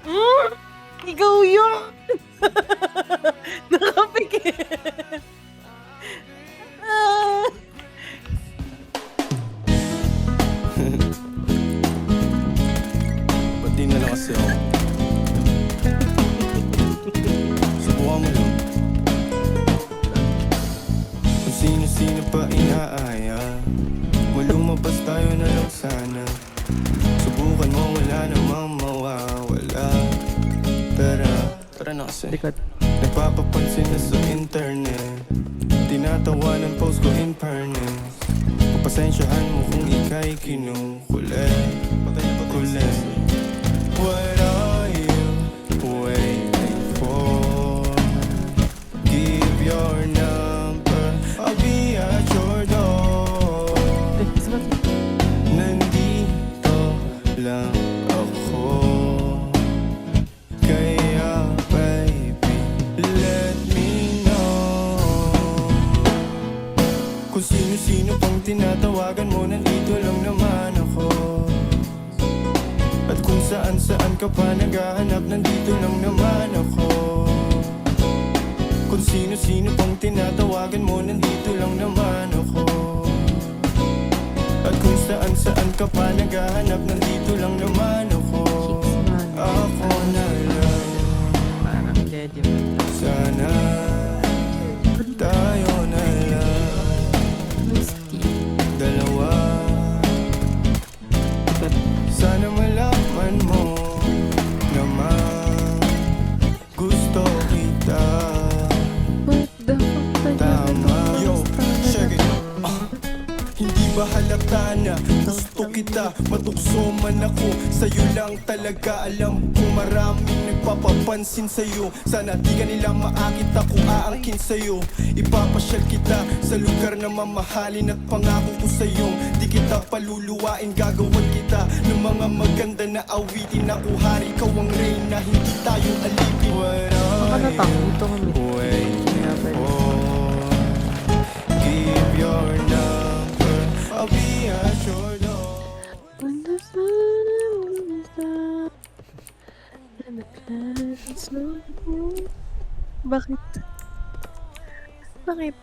Hmm, ikaw yun! Nakapikit. Ah. Ba't di na lang kasi ako? Subukan mo lang. Kung sino-sino pa inaaya, lumabas tayo na lang sana. Subukan mo, wala namang mawawala. Tara na kasi. Likod. Nagpapapansin na sa internet, tinatawanan post ko in fairness. Pagpasensyahan mo kung ika'y kinukulit. What are you waiting for? Give your number, I'll be at your door. Nandito lang ako, kaya baby, let me know. Kung sino-sino pang tinatawagan mo, nandito lang naman ako. At kung saan-saan ka pa naghahanap, nandito lang naman ako. Kung sino-sino pang tinatawagan mo, nandito lang naman ako. At kung saan-saan ka pa naghahanap, nandito lang naman ako. Ako na lang. Parang legend. Sana tayo na lang. Dalawa. Sana malaman mo naman gusto kita. What the fuck? Tama. Yo, check it. Hindi ba halata na gusto kita? Matukso man ako, sa'yo lang talaga. Alam kong maraming nagpapapansin sa'yo. Sana di ka nila maakit, ako aangkin sa'yo. Ipapasyal kita sa lugar na mamahalin. At pangako ko sa'yo, di kita paluluwain. Gagawan kita ng mga maganda na awitin. Ako hari, ikaw ang reyna, hindi tayo alipin. Baka natakot kami. Waiting for, give your number, I'll be at your door. When the sun is down and the clouds slow. Bakit? Bakit?